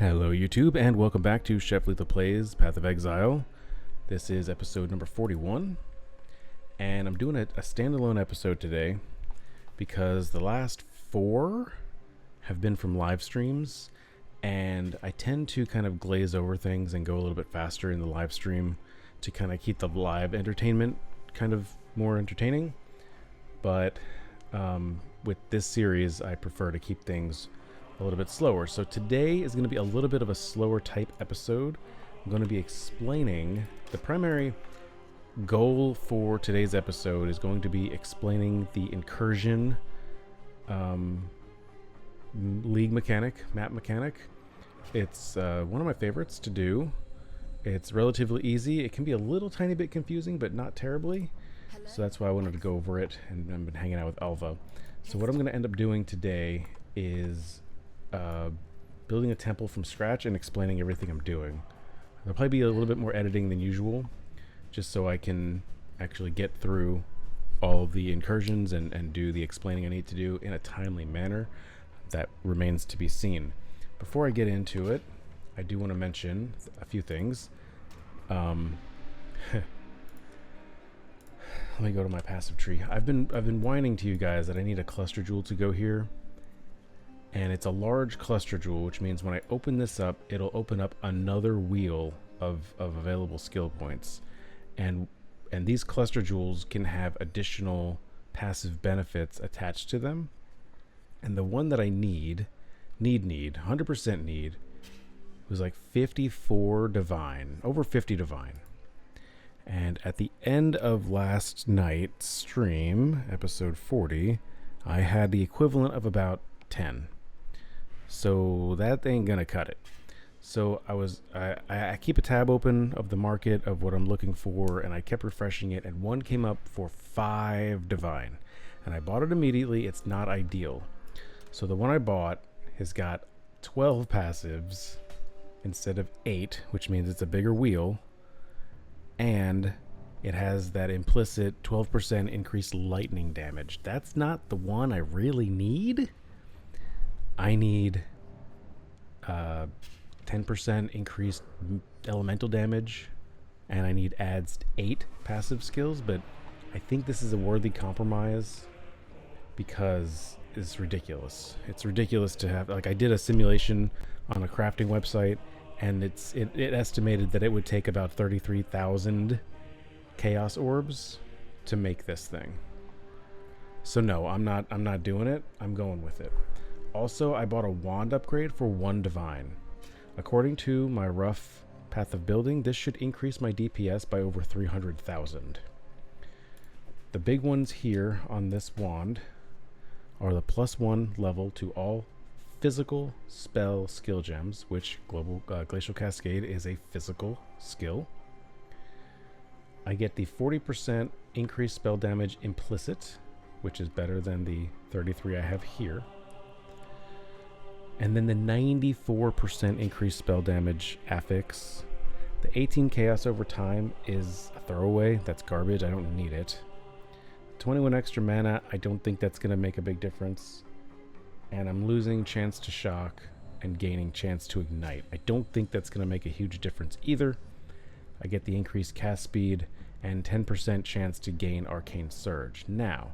Hello YouTube, and welcome back to Chef Lethal Plays Path of Exile. This is episode number 41, and I'm doing a standalone episode today because the last 4 have been from live streams, and I tend to kind of glaze over things and go a little bit faster in the live stream to kind of keep the live entertainment kind of more entertaining. But with this series, I prefer to keep things a little bit slower. So today is going to be a little bit of a slower type episode. I'm going to be explaining the primary goal for today's episode is going to be explaining the incursion league mechanic, map mechanic. It's one of my favorites to do. It's relatively easy. It can be a little tiny bit confusing, but not terribly. So that's why I wanted to go over it, and I've been hanging out with Alva. So what I'm going to end up doing today is building a temple from scratch and explaining everything I'm doing. There'll probably be a little bit more editing than usual, just so I can actually get through all of the incursions and do the explaining I need to do in a timely manner. That remains to be seen. Before I get into it, I do want to mention a few things. Let me go to my passive tree. I've been whining to you guys that I need a cluster jewel to go here. And it's a large cluster jewel, which means when I open this up, it'll open up another wheel of available skill points. And these cluster jewels can have additional passive benefits attached to them. And the one that I need, 100% need, was like 54 divine, over 50 divine. And at the end of last night's stream, episode 40, I had the equivalent of about 10. So that ain't gonna cut it. So I keep a tab open of the market of what I'm looking for, and I kept refreshing it, and one came up for 5 divine, and I bought it immediately. It's not ideal. So the one I bought has got 12 passives instead of 8, which means it's a bigger wheel, and it has that implicit 12% increased lightning damage. That's not the one I really need. I need 10% increased elemental damage, and I need adds 8 passive skills, but I think this is a worthy compromise because it's ridiculous. It's ridiculous to have, like, I did a simulation on a crafting website, and it estimated that it would take about 33,000 chaos orbs to make this thing. So no, I'm not doing it. I'm going with it. Also, I bought a wand upgrade for 1 divine. According to my rough path of building, this should increase my DPS by over 300,000. The big ones here on this wand are the +1 level to all physical spell skill gems, which Glacial Cascade is a physical skill. I get the 40% increased spell damage implicit, which is better than the 33 I have here. And then the 94% increased spell damage affix. The 18 chaos over time is a throwaway. That's garbage. I don't need it. 21 extra mana. I don't think that's going to make a big difference. And I'm losing chance to shock and gaining chance to ignite. I don't think that's going to make a huge difference either. I get the increased cast speed and 10% chance to gain Arcane Surge. Now,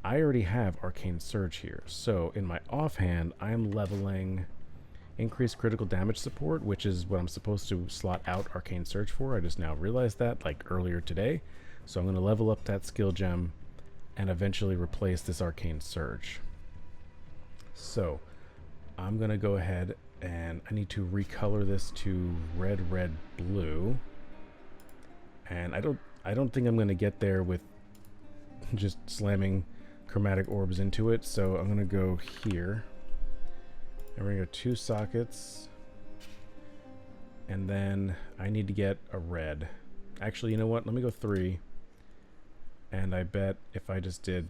I already have Arcane Surge here, so in my offhand, I'm leveling increased critical damage support, which is what I'm supposed to slot out Arcane Surge for. I just now realized that, like, earlier today. So I'm going to level up that skill gem and eventually replace this Arcane Surge. So I'm going to go ahead and I need to recolor this to red, red, blue. And I don't think I'm going to get there with just slamming chromatic orbs into it, so I'm gonna go here and we're gonna go 2 sockets, and then I need to get a red. Actually, you know what, let me go 3, and I bet if I just did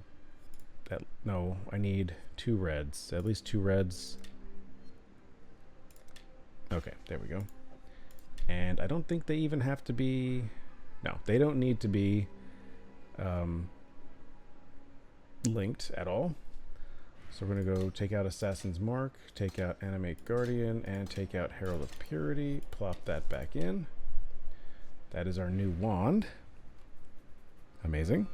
that, no, I need 2 reds, at least 2 reds. Okay, there we go. And I don't think they even have to be, no, they don't need to be linked at all. So we're going to go take out Assassin's Mark, take out Animate Guardian, and take out Herald of Purity. Plop that back in. That is our new wand. Amazing.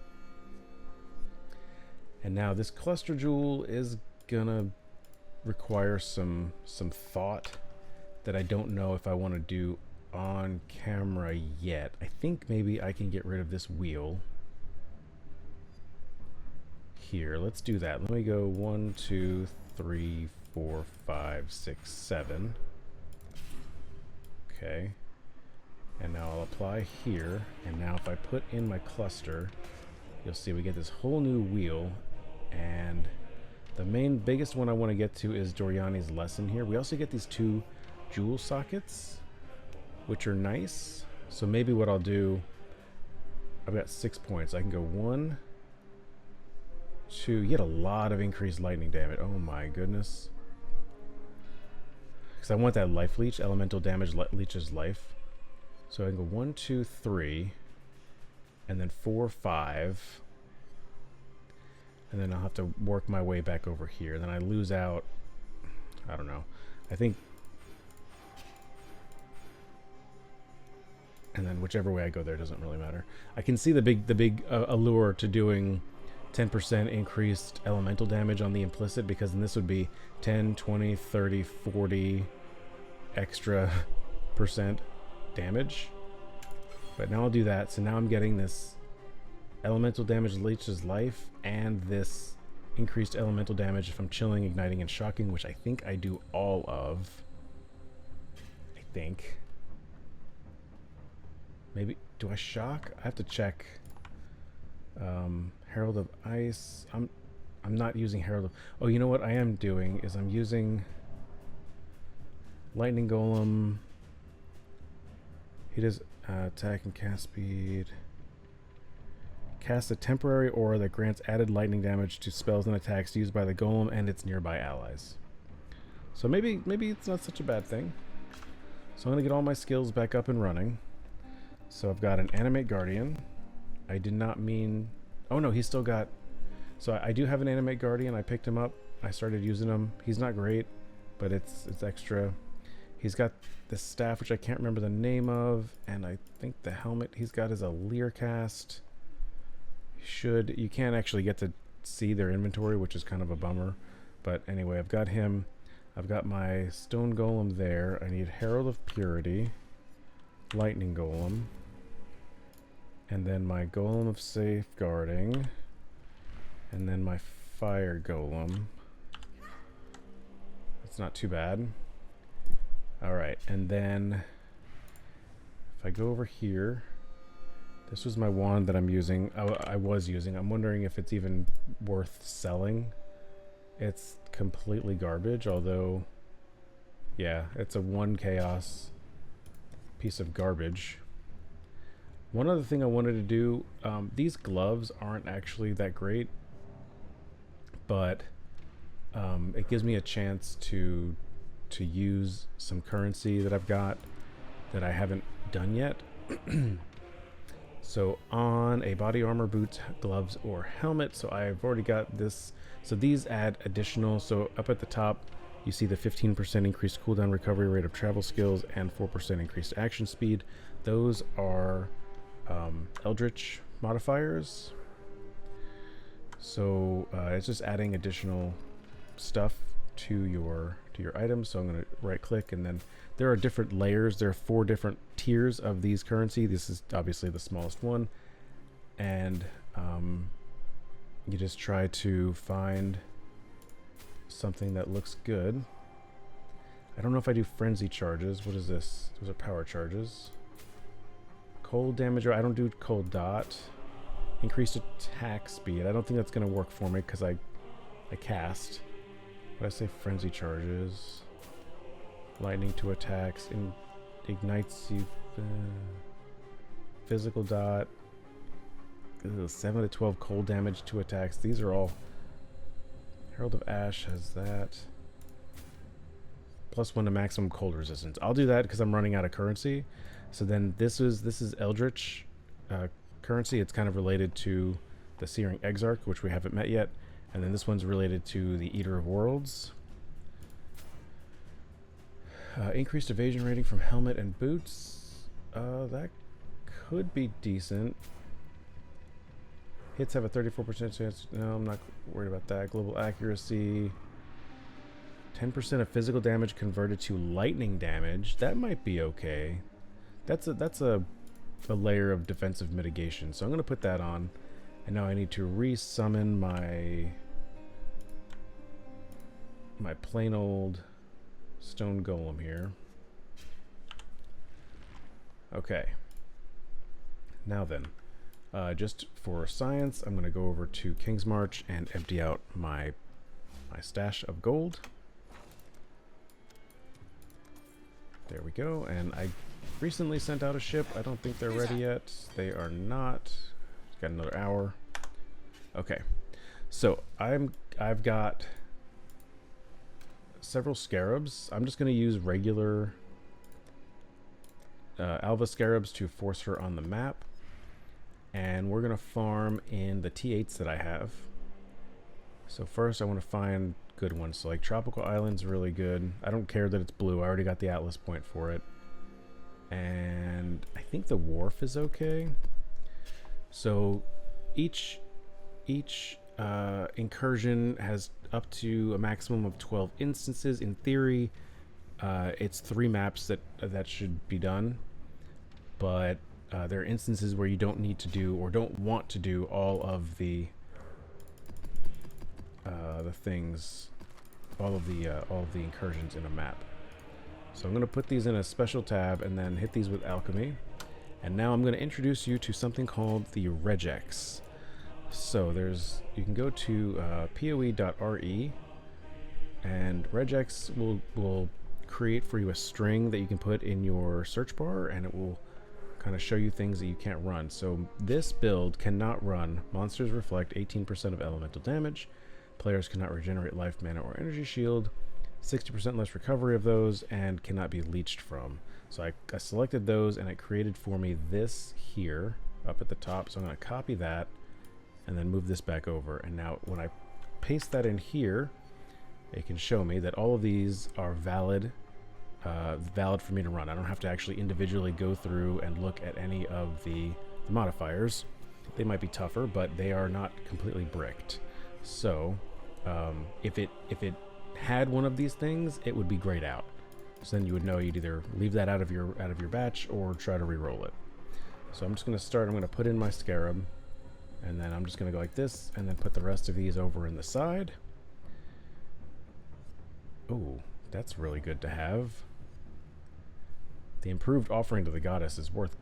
And now this cluster jewel is going to require some thought that I don't know if I want to do on camera yet. I think maybe I can get rid of this wheel. Here, let's do that. Let me go 1, 2, 3, 4, 5, 6, 7. Okay. And now I'll apply here. And now if I put in my cluster, you'll see we get this whole new wheel. And the biggest one I want to get to is Doriani's Lesson here. We also get these 2 jewel sockets, which are nice. So maybe what I'll do, I've got 6 points. I can go 1, 2, you get a lot of increased lightning damage. Oh my goodness. Because I want that life leech. Elemental damage leeches life. So I can go 1, 2, 3, and then 4, 5. And then I'll have to work my way back over here. Then I lose out, I don't know. I think, and then whichever way I go there doesn't really matter. I can see the big allure to doing 10% increased elemental damage on the implicit, because then this would be 10, 20, 30, 40 extra percent damage. But now I'll do that. So now I'm getting this elemental damage leeches life and this increased elemental damage from chilling, igniting, and shocking, which I think I do all of. I think. Maybe, do I shock? I have to check. Herald of Ice. I'm not using Herald of... Oh, you know what I am doing is I'm using Lightning Golem. He does attack and cast speed. Cast a temporary aura that grants added lightning damage to spells and attacks used by the golem and its nearby allies. So maybe it's not such a bad thing. So I'm going to get all my skills back up and running. So I've got an Animate Guardian. I did not mean... Oh no, he's still got... So I do have an Animate Guardian. I picked him up. I started using him. He's not great, but it's extra. He's got this staff, which I can't remember the name of, and I think the helmet he's got is a Leer cast. You can't actually get to see their inventory, which is kind of a bummer. But anyway, I've got him. I've got my Stone Golem there. I need Herald of Purity, Lightning Golem, and then my Golem of Safeguarding, and then my Fire Golem. That's not too bad. Alright, and then if I go over here, this was my wand that I'm using. I was using. I'm wondering if it's even worth selling. It's completely garbage, although, yeah, it's a 1 chaos piece of garbage. One other thing I wanted to do, these gloves aren't actually that great, but it gives me a chance to use some currency that I've got that I haven't done yet. So on a body armor, boots, gloves, or helmet, so I've already got this. So these add additional, so up at the top you see the 15% increased cooldown recovery rate of travel skills and 4% increased action speed. Those are Eldritch modifiers. So it's just adding additional stuff to your items. So I'm going to right click, and then there are different layers. There are 4 different tiers of these currency. This is obviously the smallest one, and you just try to find something that looks good. I don't know if I do frenzy charges. What is this? Those are power charges. Cold damage, I don't do cold dot. Increased attack speed. I don't think that's going to work for me because I cast. But I say frenzy charges. Lightning to attacks. Ignites you. Physical dot. 7 to 12 cold damage to attacks. These are all... Herald of Ash has that. +1 to maximum cold resistance. I'll do that because I'm running out of currency. So then this is Eldritch currency. It's kind of related to the Searing Exarch, which we haven't met yet. And then this one's related to the Eater of Worlds. Increased evasion rating from helmet and boots. That could be decent. Hits have a 34% chance. No, I'm not worried about that. Global accuracy. 10% of physical damage converted to lightning damage. That might be okay. That's a layer of defensive mitigation. So I'm going to put that on. And now I need to re-summon my plain old stone golem here. Okay. Now then, just for science, I'm going to go over to King's March and empty out my stash of gold. There we go. And I recently sent out a ship. I don't think they're ready yet. They are not. Got another hour. Okay. So I've got several scarabs. I'm just going to use regular Alva scarabs to force her on the map. And we're going to farm in the T8s that I have. So first I want to find good ones. So like Tropical Island's really good. I don't care that it's blue. I already got the Atlas point for it. And I think the Wharf is okay. So each incursion has up to a maximum of 12 instances. In theory, it's 3 maps that should be done, but there are instances where you don't need to do or don't want to do all of the things, all of the incursions in a map. So I'm going to put these in a special tab and then hit these with alchemy. And now I'm going to introduce you to something called the regex. So you can go to poe.re, and regex will create for you a string that you can put in your search bar, and it will kind of show you things that you can't run. So this build cannot run monsters reflect 18% of elemental damage. Players cannot regenerate life, mana, or energy shield. 60% less recovery of those, and cannot be leached from. So I selected those, and it created for me this here up at the top. So I'm going to copy that and then move this back over. And now when I paste that in here, it can show me that all of these are valid for me to run. I don't have to actually individually go through and look at any of the modifiers. They might be tougher, but they are not completely bricked. So if it had one of these things, it would be grayed out. So then you would know you'd either leave that out of your batch or try to re-roll it. So I'm just going to start. I'm going to put in my scarab, and then I'm just going to go like this, and then put the rest of these over in the side. Oh, that's really good to have. The improved offering to the goddess is worth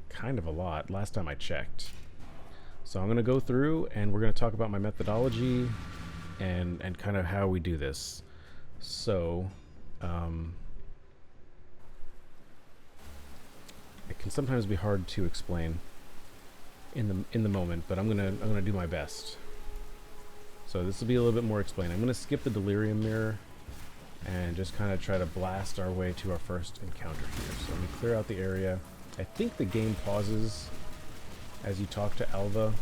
kind of a lot last time I checked. So I'm going to go through, and we're going to talk about my methodology and kind of how we do this. So it can sometimes be hard to explain in the moment, but I'm gonna do my best. So this will be a little bit more explained. I'm gonna skip the delirium mirror and just kind of try to blast our way to our first encounter here. So let me clear out the area. I think the game pauses as you talk to Alva,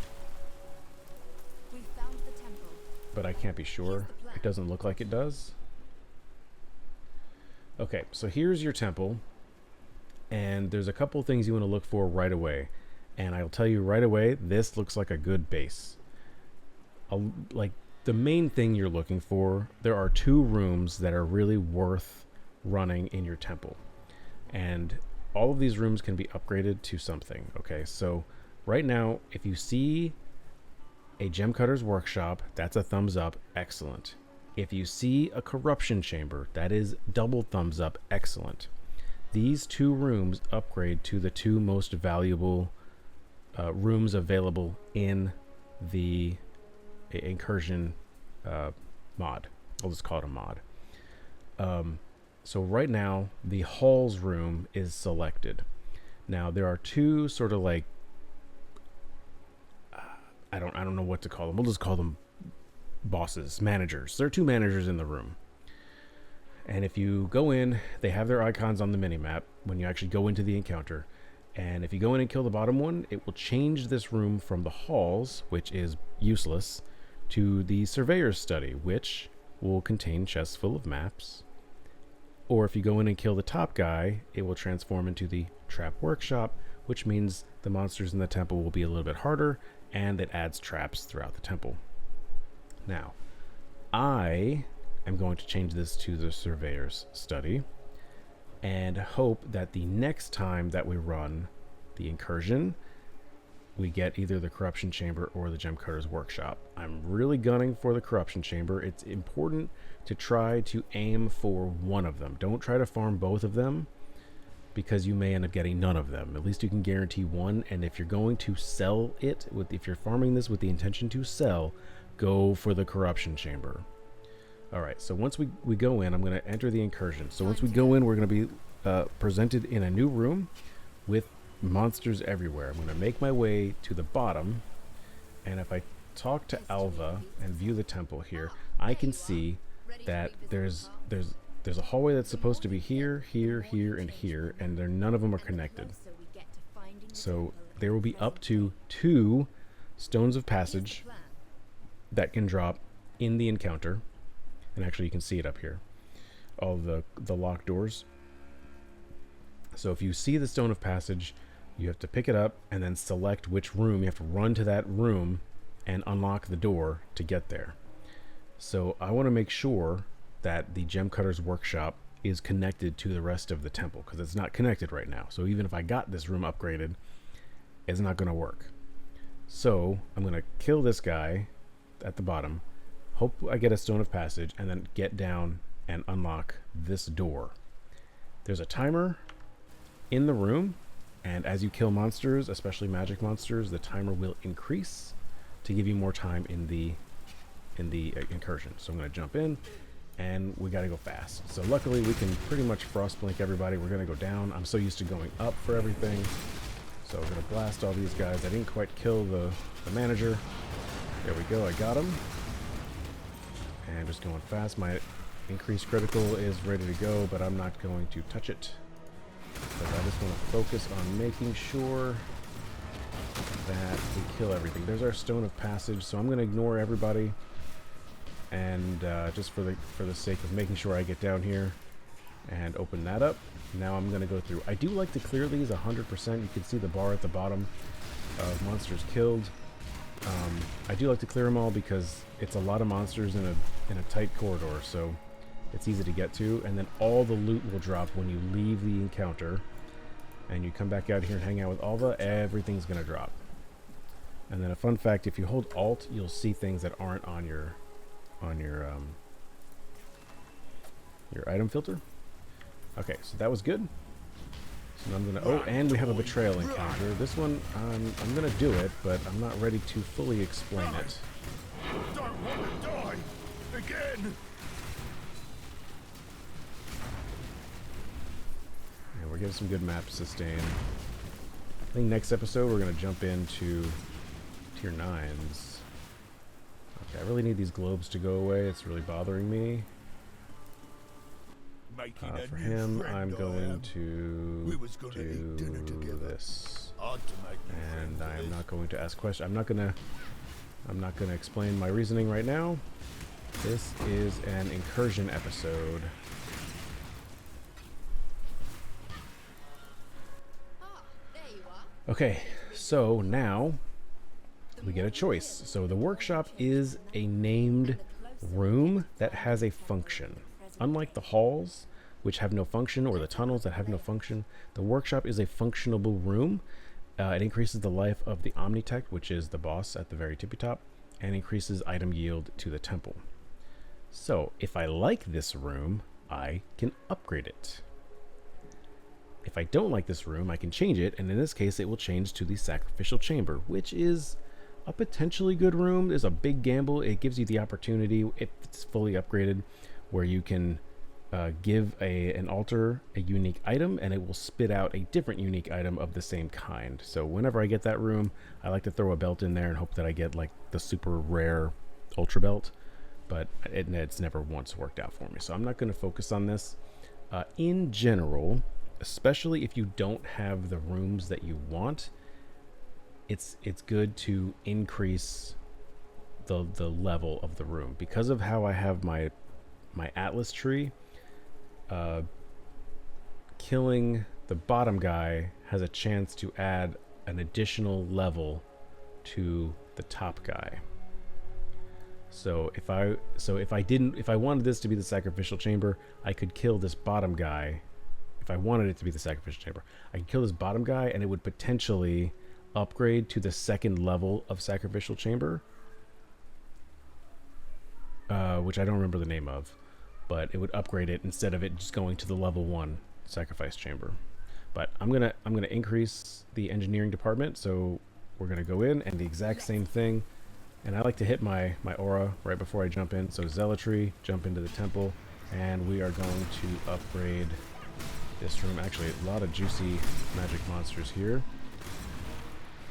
We found the temple. but I can't be sure. It doesn't look like it does. Okay, so here's your temple, and there's a couple things you want to look for right away. And I'll tell you right away, this looks like a good base. Like the main thing you're looking for, there are 2 rooms that are really worth running in your temple. And all of these rooms can be upgraded to something. Okay, so right now, if you see a gem cutter's workshop, that's a thumbs up, excellent. If you see a corruption chamber, that is double thumbs up, excellent. These 2 rooms upgrade to the 2 most valuable rooms available in the incursion mod. I'll just call it a mod. So right now, the halls room is selected. Now there are 2 sort of like I don't know what to call them. We'll just call them bosses, managers. There are 2 managers in the room. And if you go in, they have their icons on the minimap when you actually go into the encounter. And if you go in and kill the bottom one, it will change this room from the halls, which is useless, to the Surveyor's Study, which will contain chests full of maps. Or if you go in and kill the top guy, it will transform into the Trap Workshop, which means the monsters in the temple will be a little bit harder, and it adds traps throughout the temple. Now, I am going to change this to the Surveyor's Study, and hope that the next time that we run the Incursion, we get either the Corruption Chamber or the Gemcutter's Workshop. I'm really gunning for the Corruption Chamber. It's important to try to aim for one of them. Don't try to farm both of them, because you may end up getting none of them. At least you can guarantee one, and if you're going to sell it, if you're farming this with the intention to sell, go for the Corruption Chamber. Alright, so once we go in, I'm going to enter the Incursion. So once we go in, we're going to be presented in a new room with monsters everywhere. I'm going to make my way to the bottom, and if I talk to Alva and view the temple here, I can see that there's a hallway that's supposed to be here, here, here, and here, and none of them are connected. So there will be up to 2 stones of passage that can drop in the encounter, and actually you can see it up here, all the locked doors. So if you see the stone of passage, you have to pick it up and then select which room. You have to run to that room and unlock the door to get there. So I want to make sure that the Gemcutter's Workshop is connected to the rest of the temple, because it's not connected right now. So even if I got this room upgraded, it's not going to work. So I'm going to kill this guy at the bottom, hope I get a stone of passage, and then get down and unlock this door. There's a timer in the room, and as you kill monsters, especially magic monsters, the timer will increase to give you more time in the incursion. So I'm going to jump in, and we got to go fast. So luckily we can pretty much frost blink everybody. We're going to go down. I'm so used to going up for everything. So we're going to blast all these guys. I didn't quite kill the manager. There we go. I got him. And just going fast. My increased critical is ready to go, but I'm not going to touch it, because I just want to focus on making sure that we kill everything. There's our stone of passage, so I'm going to ignore everybody, and just for the sake of making sure I get down here and open that up. Now I'm going to go through. I do like to clear these 100%. You can see the bar at the bottom of monsters killed. I do like to clear them all because it's a lot of monsters in a tight corridor, so it's easy to get to. And then all the loot will drop when you leave the encounter, and you come back out here and hang out with Alva. Everything's going to drop. And then a fun fact: if you hold Alt, you'll see things that aren't on your item filter. Okay, so that was good. So I'm gonna. Oh, and we have a betrayal encounter. This one, I'm gonna do it, but I'm not ready to fully explain it. Don't want to die again. And we're getting some good map sustain. I think next episode we're gonna jump into tier 9s. Okay, I really need these globes to go away. It's really bothering me. For him, I'm going to do this, and I am not going to ask questions. I'm not gonna explain my reasoning right now. This is an incursion episode. Okay, so now we get a choice. So the workshop is a named room that has a function. Unlike the halls, which have no function, or the tunnels that have no function, the workshop is a functionable room. It increases the life of the Omnitect, which is the boss at the very tippy top, and increases item yield to the temple. So if I like this room, I can upgrade it. If I don't like this room, I can change it, and in this case it will change to the Sacrificial Chamber, which is a potentially good room. There's a big gamble. It gives you the opportunity, if it's fully upgraded, where you can give an altar a unique item, and it will spit out a different unique item of the same kind. So whenever I get that room, I like to throw a belt in there and hope that I get like the super rare ultra belt, but it's never once worked out for me. So I'm not going to focus on this. In general, especially if you don't have the rooms that you want, it's good to increase the level of the room. Because of how I have my Atlas tree, killing the bottom guy has a chance to add an additional level to the top guy. So if I wanted this to be the sacrificial chamber, I could kill this bottom guy. If I wanted it to be the sacrificial chamber, I could kill this bottom guy, and it would potentially upgrade to the second level of sacrificial chamber, which I don't remember the name of, but it would upgrade it instead of it just going to the level 1 sacrifice chamber. But I'm gonna increase the engineering department, so we're gonna go in and the exact same thing. And I like to hit my aura right before I jump in. So zealotry, jump into the temple, and we are going to upgrade this room. Actually, a lot of juicy magic monsters here.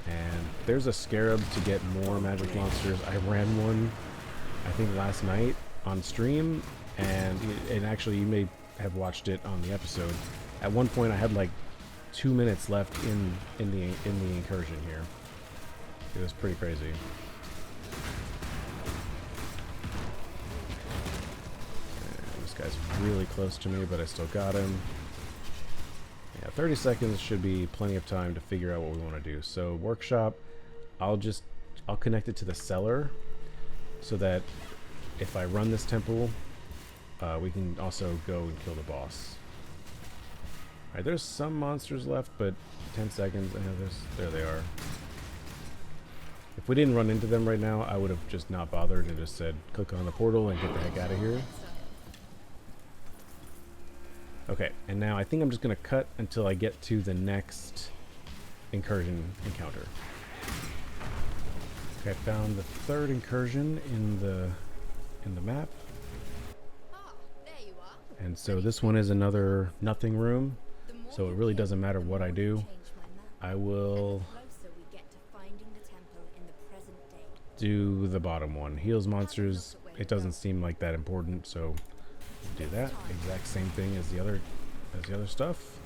And there's a scarab to get more magic monsters. I ran one, I think last night on stream, and actually you may have watched it on the episode. At one point I had like 2 minutes left in the incursion here. It was pretty crazy. This guy's really close to me, but I still got him. Yeah, 30 seconds should be plenty of time to figure out what we want to do. So workshop, I'll connect it to the cellar so that if I run this temple, we can also go and kill the boss. Alright, there's some monsters left, but 10 seconds. There they are. If we didn't run into them right now, I would have just not bothered and just said, click on the portal and get the heck out of here. Okay, and now I think I'm just going to cut until I get to the next incursion encounter. Okay, I found the third incursion in the map. There you are. And so this one is another nothing room, so it really doesn't matter what I do. I will do the bottom one. Heals monsters, it doesn't seem like that important, so do that. Exact same thing as the other stuff.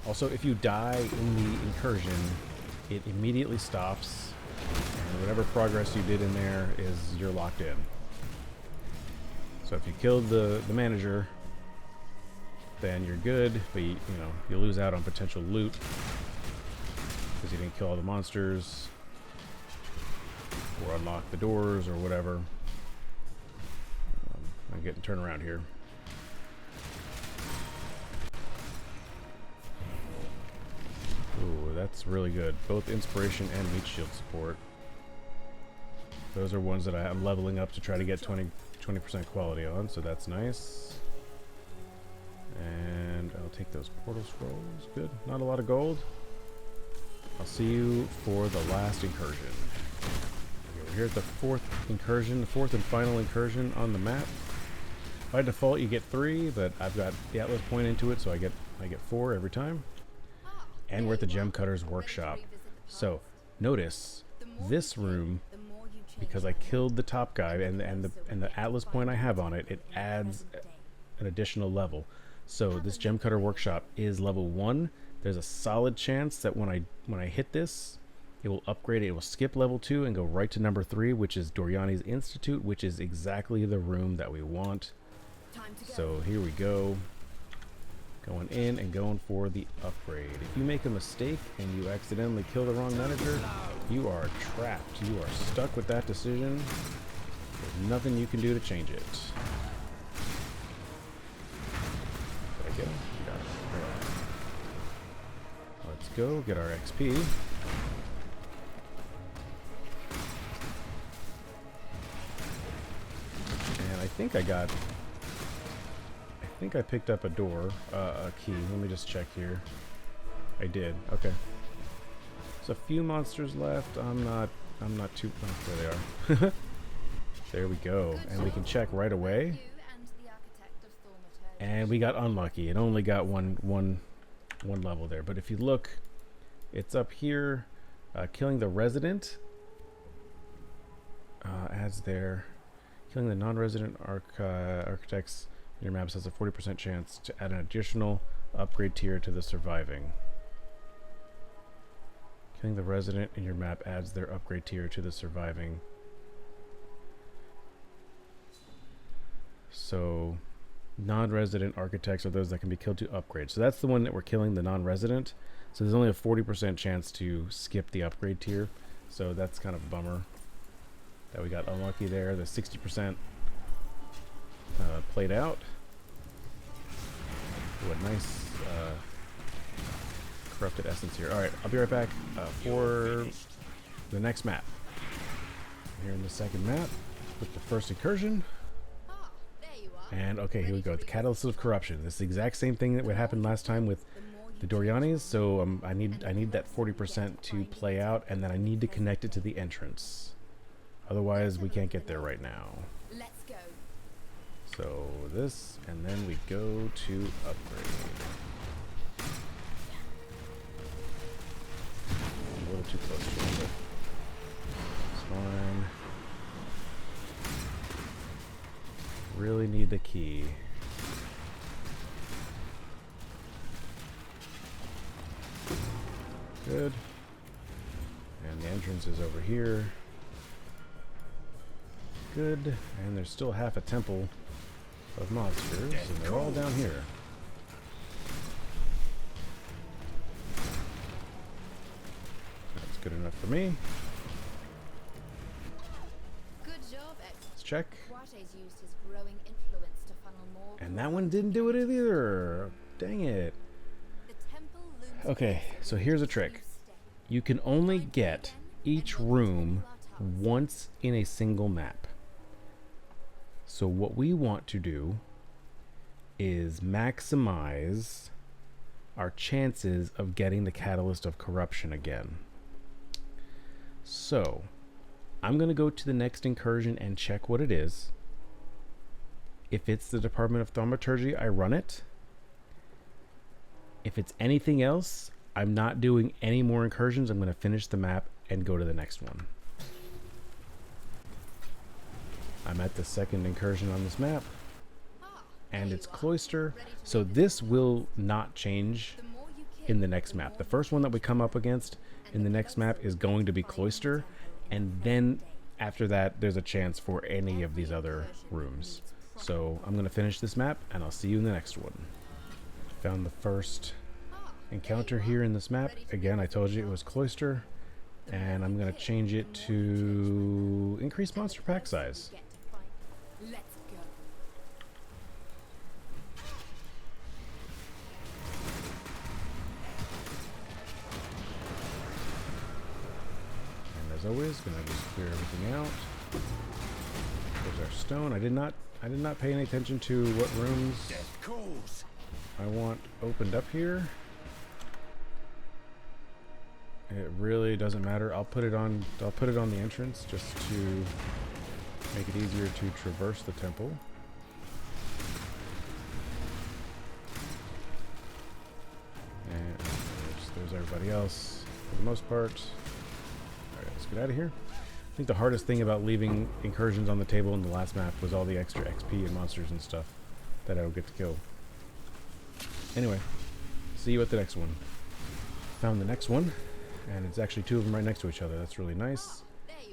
Also, if you die in the incursion, it immediately stops, and whatever progress you did in there is you're locked in. So if you killed the manager, then you're good, but you lose out on potential loot because you didn't kill all the monsters or unlock the doors or whatever. I'm getting turned around here. Ooh, that's really good. Both inspiration and meat shield support. Those are ones that I'm leveling up to try to get 20% quality on, so that's nice. And I'll take those portal scrolls. Good. Not a lot of gold. I'll see you for the last incursion. Okay, we're here at the fourth incursion, the fourth and final incursion on the map. By default, you get 3, but I've got the Atlas point into it, so I get 4 every time. And we're at the Gem Cutter's workshop. So notice this room, because I killed the top guy and the Atlas point I have on it, it adds an additional level. So this Gem Cutter workshop is level 1. There's a solid chance that when I hit this, it will upgrade it. It will skip level 2 and go right to number 3, which is Doriani's Institute, which is exactly the room that we want. So here we go. Going in and going for the upgrade. If you make a mistake and you accidentally kill the wrong manager, you are trapped. You are stuck with that decision. There's nothing you can do to change it. Did I get him? Got him. Right. Let's go get our XP. And I think I picked up a door, a key. Let me just check here. I did. Okay. There's a few monsters left. I'm not too. Oh, there they are. There we go. And we can check right away. And we got unlucky. It only got one level there. But if you look, it's up here. Killing the resident adds there. Killing the non-resident architects. Your map has a 40% chance to add an additional upgrade tier to the surviving. Killing the resident in your map adds their upgrade tier to the surviving. So non-resident architects are those that can be killed to upgrade. So that's the one that we're killing, the non-resident. So there's only a 40% chance to skip the upgrade tier. So that's kind of a bummer that we got unlucky there. The 60% played out. What nice corrupted essence here. Alright, I'll be right back for the next map. Here in the second map with the first incursion. Ah, there you are. And okay, here we go. The Catalyst of Corruption. This is the exact same thing that would happen last time with the Dorianis. So I need that 40% to play out, and then I need to connect it to the entrance. Otherwise, we can't get there right now. Let's go. So this, and then we go to upgrade. A little too close to it, but it's fine. Really need the key. Good. And the entrance is over here. Good. And there's still half a temple of monsters, and they're all down here. That's good enough for me. Good job, X. Let's check. Quate's used his growing influence to funnel more. And that one didn't do it either. Dang it. The temple looms Okay, so here's a trick. You can only get each room once in a single map. So what we want to do is maximize our chances of getting the Catalyst of Corruption again. So I'm going to go to the next incursion and check what it is. If it's the Department of Thaumaturgy, I run it. If it's anything else, I'm not doing any more incursions. I'm going to finish the map and go to the next one. I'm at the second incursion on this map, and it's Cloister, so this will not change in the next map. The first one that we come up against in the next map is going to be Cloister, and then after that there's a chance for any of these other rooms. So I'm going to finish this map, and I'll see you in the next one. Found the first encounter here in this map. Again, I told you it was Cloister, and I'm going to change it to increase monster pack size. Let's go. And as always, gonna just clear everything out. There's our stone. I did not pay any attention to what rooms I want opened up here. It really doesn't matter. I'll put it on the entrance just to make it easier to traverse the temple. And there's everybody else for the most part. Alright, let's get out of here. I think the hardest thing about leaving incursions on the table in the last map was all the extra XP and monsters and stuff that I would get to kill. Anyway, see you at the next one. Found the next one, and it's actually two of them right next to each other. That's really nice.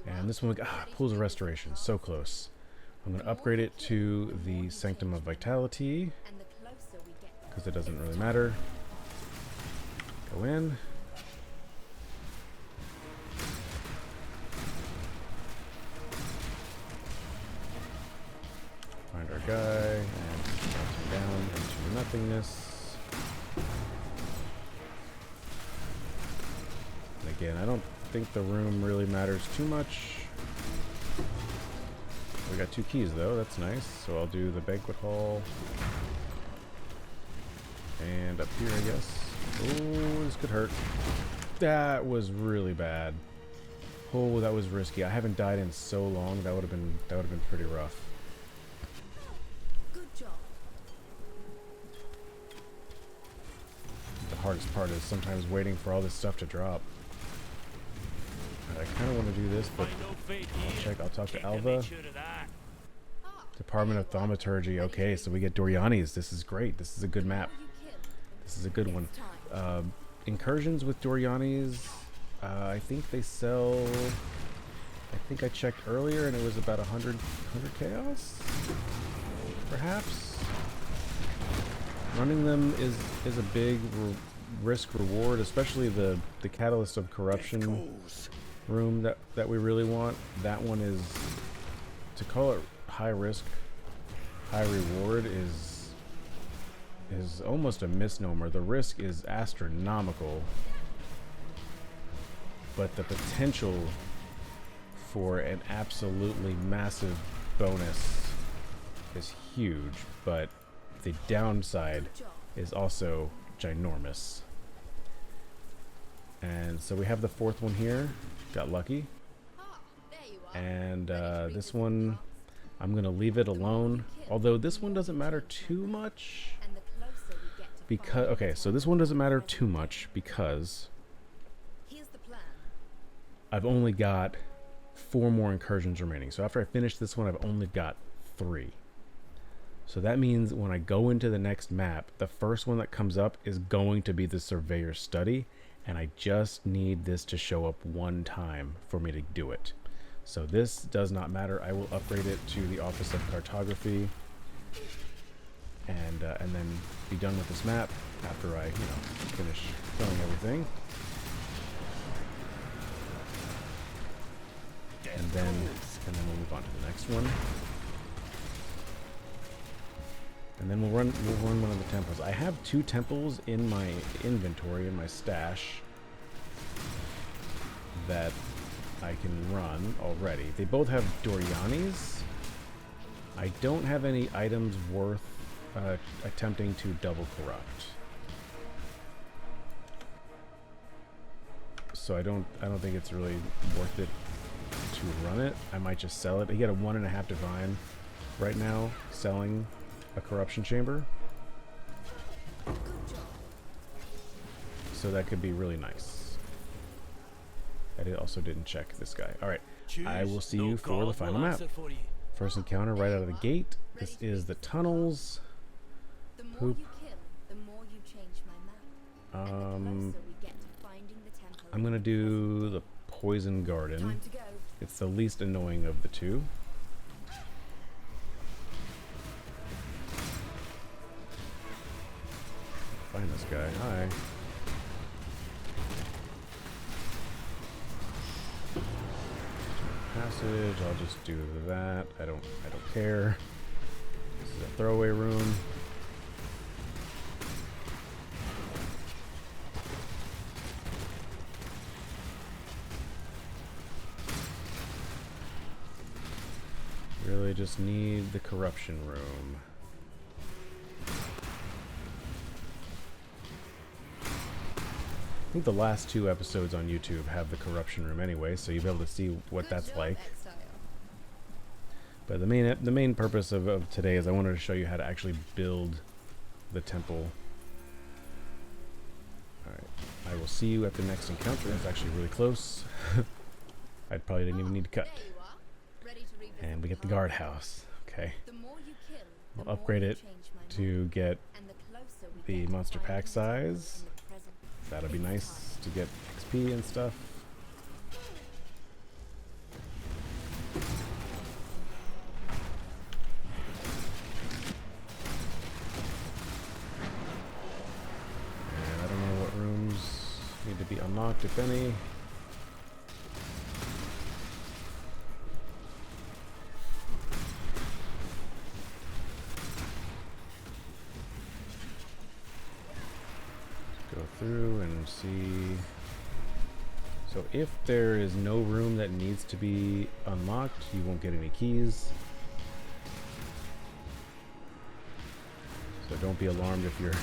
And this one, Pools of Restoration, so close. I'm going to upgrade it to the Sanctum of Vitality, because it doesn't really matter. Go in. Find our guy, and drop him down into nothingness. And again, I don't think the room really matters too much. We got two keys though, that's nice. So I'll do the banquet hall. And up here, I guess. Oh, this could hurt. That was really bad. Oh, that was risky. I haven't died in so long. That would have been pretty rough. Good job. The hardest part is sometimes waiting for all this stuff to drop. I kind of want to do this, but I'll talk to Alva. Department of Thaumaturgy. Okay, so we get Dorianis. This is great. This is a good map. This is a good one. Incursions with Dorianis I think they sell. I think I checked earlier and it was about 100 chaos, perhaps. Running them is a big risk reward, especially the Catalyst of Corruption room that we really want. That one is, to call it high risk, high reward is almost a misnomer. The risk is astronomical, but the potential for an absolutely massive bonus is huge, but the downside is also ginormous. And so we have the fourth one here. Got lucky. And this one, I'm going to leave it alone. Although this one doesn't matter too much. Because, okay, so this one doesn't matter too much because I've only got 4 more incursions remaining. So after I finish this one, I've only got 3. So that means when I go into the next map, the first one that comes up is going to be the Surveyor's Study, and I just need this to show up one time for me to do it. So this does not matter. I will upgrade it to the Office of Cartography, and then be done with this map after I, finish filling everything. And then we'll move on to the next one. And then we'll run one of the temples. I have 2 temples in my inventory, in my stash, that I can run already. They both have Doryanis. I don't have any items worth attempting to double corrupt. So I don't think it's really worth it to run it. I might just sell it. I get a 1.5 divine right now selling a corruption chamber, so that could be really nice. I also didn't check this guy. Alright, I will see you for the final map. First encounter right out of the gate. This is the tunnels. Poop. I'm gonna do the poison garden. It's the least annoying of the 2. Find this guy. Hi. Passage. I'll just do that. I don't care. This is a throwaway room. Really just need the corruption room. I think the last 2 episodes on YouTube have the corruption room anyway, so you'll be able to see what that's like. But the main purpose of today is I wanted to show you how to actually build the temple. Alright, I will see you at the next encounter. It's actually really close. I probably didn't even need to cut. And we get the guardhouse. Okay. We'll upgrade it to get the monster pack size. That'll be nice to get XP and stuff. And I don't know what rooms need to be unlocked, if any. Through and see. So if there is no room that needs to be unlocked, you won't get any keys. So don't be alarmed if you're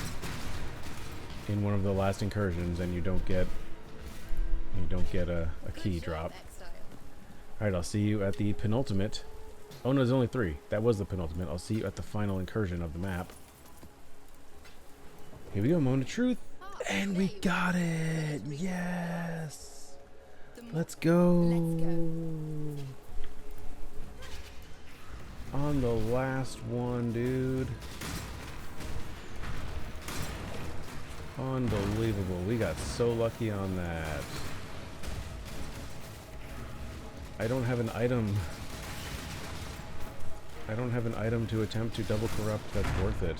in one of the last incursions and you don't get a key drop. Alright, I'll see you at the penultimate. Oh no, there's only 3. That was the penultimate. I'll see you at the final incursion of the map. Here we go, moment of truth. And we got it! Yes! Let's go! On the last one, dude. Unbelievable. We got so lucky on that. I don't have an item. I don't have an item to attempt to double corrupt that's worth it.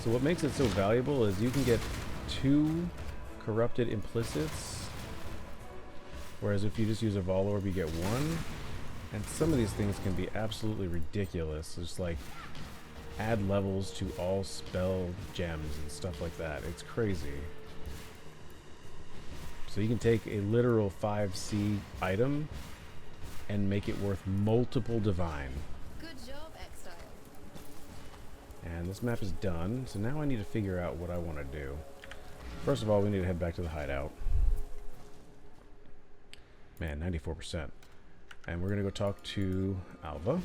So what makes it so valuable is you can get 2 corrupted implicits, whereas if you just use a Vol Orb you get 1. And some of these things can be absolutely ridiculous. Just like add levels to all spell gems and stuff like that. It's crazy. So you can take a literal 5C item and make it worth multiple divine. Good job, Exile. And this map is done, so now I need to figure out what I want to do. First of all, we need to head back to the hideout. Man, 94%. And we're going to go talk to Alva.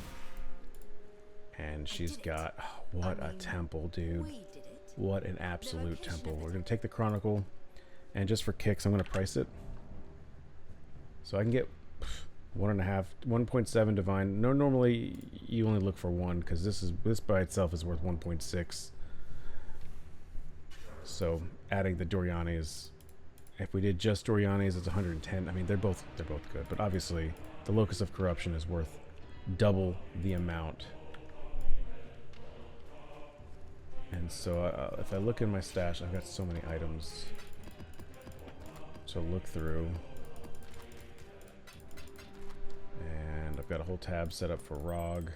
And she's got... oh, what a temple, dude. What an absolute temple. We're going to take the Chronicle, and just for kicks, I'm going to price it. So I can get 1.7 divine. No, normally you only look for 1 because this by itself is worth 1.6. So adding the Dorianis, if we did just Dorianis, it's 110. I mean, they're both good, but obviously the Locus of Corruption is worth double the amount. And so if I look in my stash, I've got so many items to look through. And I've got a whole tab set up for ROG.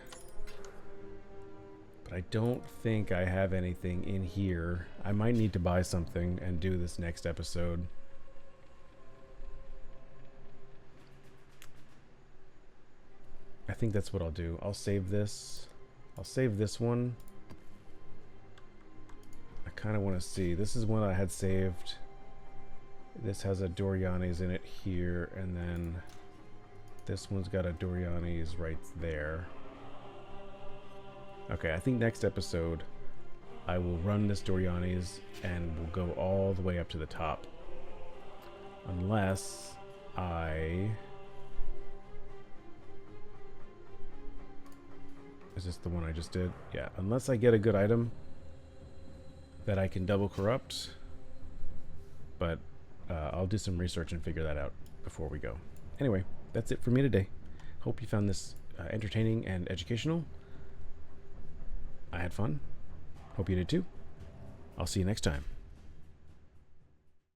But I don't think I have anything in here. I might need to buy something and do this next episode. I think that's what I'll do. I'll save this. I'll save this one. I kind of want to see. This is one I had saved. This has a Doriani's in it here, and then this one's got a Doriani's right there. Okay, I think next episode I will run this Doriani's and we'll go all the way up to the top. Unless I... Is this the one I just did? Yeah, unless I get a good item that I can double corrupt. But I'll do some research and figure that out before we go. Anyway, that's it for me today. Hope you found this entertaining and educational. I had fun. Hope you did too. I'll see you next time.